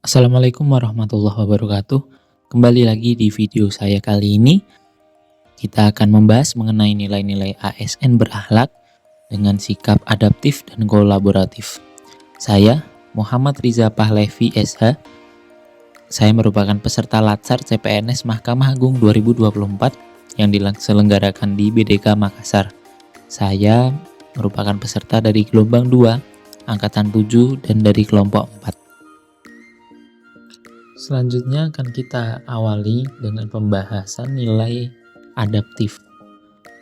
Assalamualaikum warahmatullahi wabarakatuh. Kembali lagi di video saya kali ini, kita akan membahas mengenai nilai-nilai ASN berakhlak dengan sikap adaptif dan kolaboratif. Saya, Muhammad Riza Pahlevi SH. Saya merupakan peserta Latsar CPNS Mahkamah Agung 2024 yang diselenggarakan di BDK Makassar. Saya merupakan peserta dari gelombang 2, angkatan 7, dan dari kelompok 4. Selanjutnya akan kita awali dengan pembahasan nilai adaptif.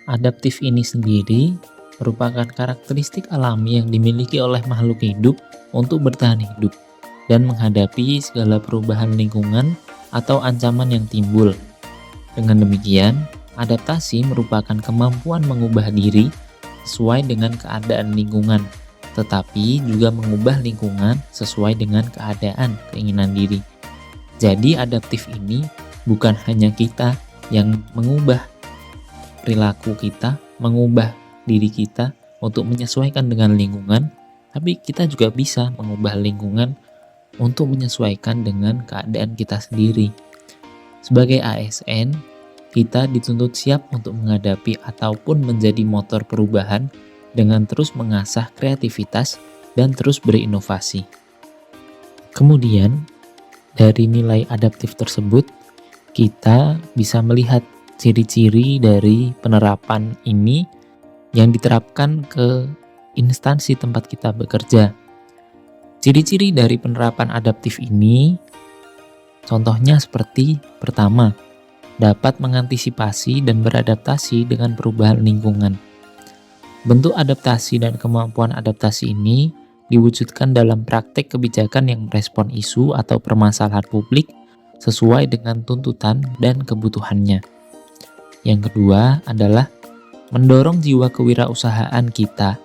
Adaptif ini sendiri merupakan karakteristik alami yang dimiliki oleh makhluk hidup untuk bertahan hidup dan menghadapi segala perubahan lingkungan atau ancaman yang timbul. Dengan demikian, adaptasi merupakan kemampuan mengubah diri sesuai dengan keadaan lingkungan, tetapi juga mengubah lingkungan sesuai dengan keadaan keinginan diri. Jadi adaptif ini bukan hanya kita yang mengubah perilaku kita, mengubah diri kita untuk menyesuaikan dengan lingkungan, tapi kita juga bisa mengubah lingkungan untuk menyesuaikan dengan keadaan kita sendiri. Sebagai ASN, kita dituntut siap untuk menghadapi ataupun menjadi motor perubahan dengan terus mengasah kreativitas dan terus berinovasi. Kemudian, dari nilai adaptif tersebut, kita bisa melihat ciri-ciri dari penerapan ini yang diterapkan ke instansi tempat kita bekerja. Ciri-ciri dari penerapan adaptif ini, contohnya seperti pertama, dapat mengantisipasi dan beradaptasi dengan perubahan lingkungan. Bentuk adaptasi dan kemampuan adaptasi ini diwujudkan dalam praktek kebijakan yang merespon isu atau permasalahan publik sesuai dengan tuntutan dan kebutuhannya. Yang kedua adalah mendorong jiwa kewirausahaan kita.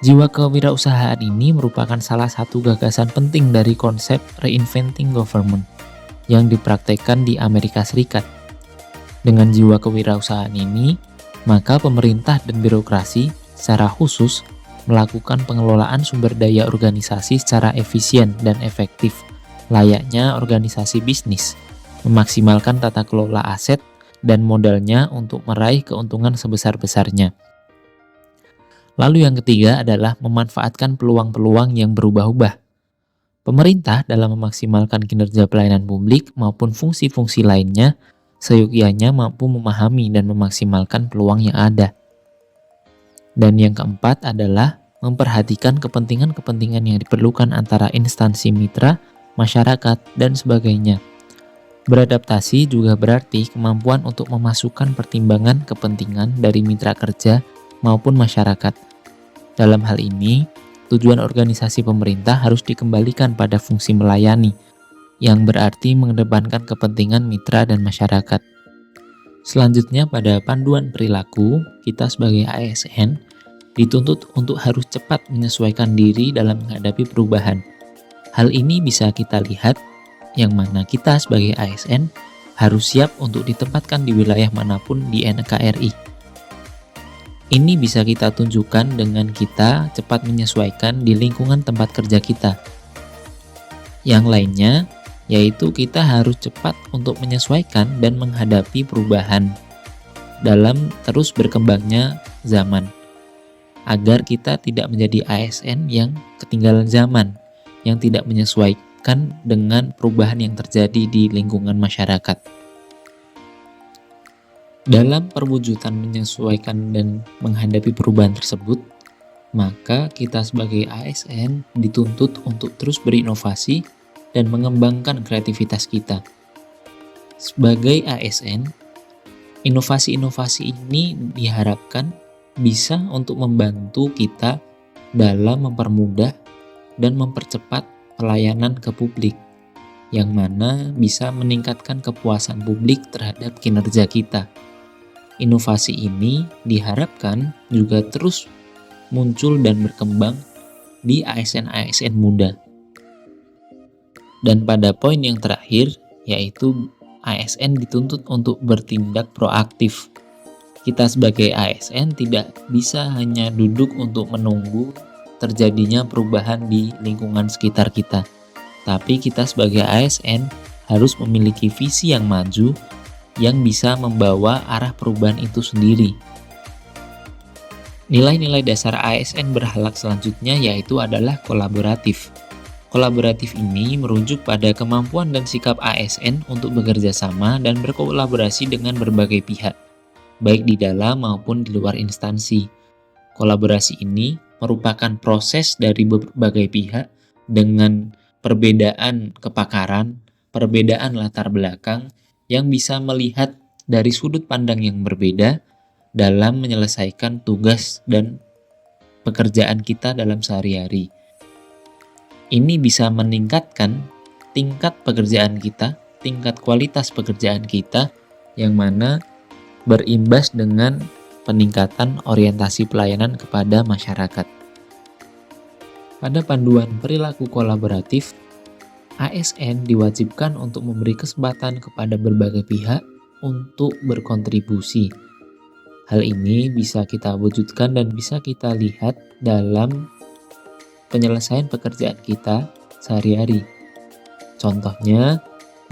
Jiwa kewirausahaan ini merupakan salah satu gagasan penting dari konsep reinventing government yang dipraktekkan di Amerika Serikat. Dengan jiwa kewirausahaan ini, maka pemerintah dan birokrasi secara khusus melakukan pengelolaan sumber daya organisasi secara efisien dan efektif, layaknya organisasi bisnis, memaksimalkan tata kelola aset dan modalnya untuk meraih keuntungan sebesar-besarnya. Lalu yang ketiga adalah memanfaatkan peluang-peluang yang berubah-ubah. Pemerintah dalam memaksimalkan kinerja pelayanan publik maupun fungsi-fungsi lainnya, seyogyanya mampu memahami dan memaksimalkan peluang yang ada. Dan yang keempat adalah memperhatikan kepentingan-kepentingan yang diperlukan antara instansi mitra, masyarakat, dan sebagainya. Beradaptasi juga berarti kemampuan untuk memasukkan pertimbangan kepentingan dari mitra kerja maupun masyarakat. Dalam hal ini, tujuan organisasi pemerintah harus dikembalikan pada fungsi melayani, yang berarti mengedepankan kepentingan mitra dan masyarakat. Selanjutnya pada panduan perilaku, kita sebagai ASN dituntut untuk harus cepat menyesuaikan diri dalam menghadapi perubahan. Hal ini bisa kita lihat yang mana kita sebagai ASN harus siap untuk ditempatkan di wilayah manapun di NKRI. Ini bisa kita tunjukkan dengan kita cepat menyesuaikan di lingkungan tempat kerja kita. Yang lainnya, yaitu kita harus cepat untuk menyesuaikan dan menghadapi perubahan dalam terus berkembangnya zaman, agar kita tidak menjadi ASN yang ketinggalan zaman, yang tidak menyesuaikan dengan perubahan yang terjadi di lingkungan masyarakat. Dalam perwujudan menyesuaikan dan menghadapi perubahan tersebut, maka kita sebagai ASN dituntut untuk terus berinovasi dan mengembangkan kreativitas kita. Sebagai ASN, inovasi-inovasi ini diharapkan bisa untuk membantu kita dalam mempermudah dan mempercepat pelayanan ke publik, yang mana bisa meningkatkan kepuasan publik terhadap kinerja kita. Inovasi ini diharapkan juga terus muncul dan berkembang di ASN-ASN muda. Dan pada poin yang terakhir, yaitu ASN dituntut untuk bertindak proaktif. Kita sebagai ASN tidak bisa hanya duduk untuk menunggu terjadinya perubahan di lingkungan sekitar kita. Tapi kita sebagai ASN harus memiliki visi yang maju yang bisa membawa arah perubahan itu sendiri. Nilai-nilai dasar ASN berhalak selanjutnya yaitu adalah kolaboratif. Kolaboratif ini merujuk pada kemampuan dan sikap ASN untuk bekerja sama dan berkolaborasi dengan berbagai pihak, baik di dalam maupun di luar instansi. Kolaborasi ini merupakan proses dari berbagai pihak dengan perbedaan kepakaran, perbedaan latar belakang yang bisa melihat dari sudut pandang yang berbeda dalam menyelesaikan tugas dan pekerjaan kita dalam sehari-hari. Ini bisa meningkatkan tingkat pekerjaan kita, tingkat kualitas pekerjaan kita, yang mana berimbas dengan peningkatan orientasi pelayanan kepada masyarakat. Pada panduan perilaku kolaboratif, ASN diwajibkan untuk memberi kesempatan kepada berbagai pihak untuk berkontribusi. Hal ini bisa kita wujudkan dan bisa kita lihat dalam penyelesaian pekerjaan kita sehari-hari. Contohnya,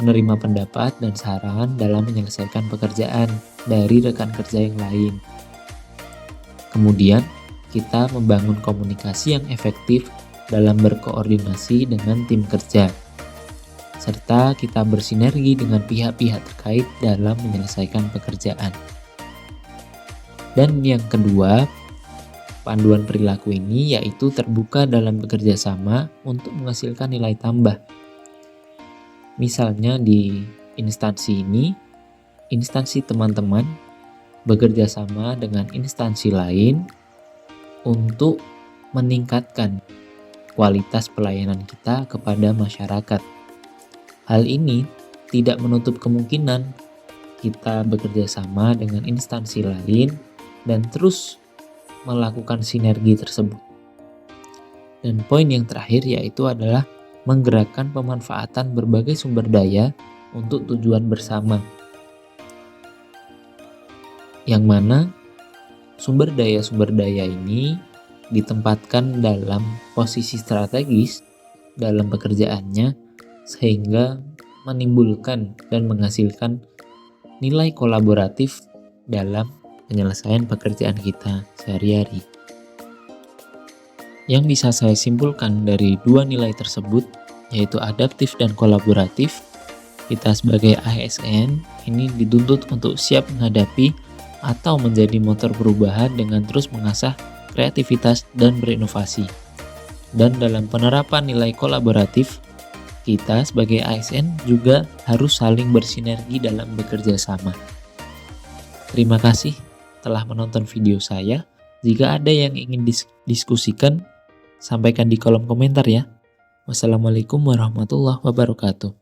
menerima pendapat dan saran dalam menyelesaikan pekerjaan dari rekan kerja yang lain. Kemudian, kita membangun komunikasi yang efektif dalam berkoordinasi dengan tim kerja, serta kita bersinergi dengan pihak-pihak terkait dalam menyelesaikan pekerjaan. Dan yang kedua, panduan perilaku ini yaitu terbuka dalam bekerja sama untuk menghasilkan nilai tambah. Misalnya di instansi ini, instansi teman-teman bekerja sama dengan instansi lain untuk meningkatkan kualitas pelayanan kita kepada masyarakat. Hal ini tidak menutup kemungkinan kita bekerja sama dengan instansi lain dan terus melakukan sinergi tersebut. Dan poin yang terakhir yaitu adalah menggerakkan pemanfaatan berbagai sumber daya untuk tujuan bersama. Yang mana sumber daya ini ditempatkan dalam posisi strategis dalam pekerjaannya sehingga menimbulkan dan menghasilkan nilai kolaboratif dalam penyelesaian pekerjaan kita sehari-hari. Yang bisa saya simpulkan dari dua nilai tersebut, yaitu adaptif dan kolaboratif, kita sebagai ASN ini dituntut untuk siap menghadapi atau menjadi motor perubahan dengan terus mengasah kreativitas dan berinovasi. Dan dalam penerapan nilai kolaboratif, kita sebagai ASN juga harus saling bersinergi dalam bekerja sama. Terima kasih telah menonton video saya. Jika ada yang ingin diskusikan, sampaikan di kolom komentar ya. Wassalamualaikum warahmatullahi wabarakatuh.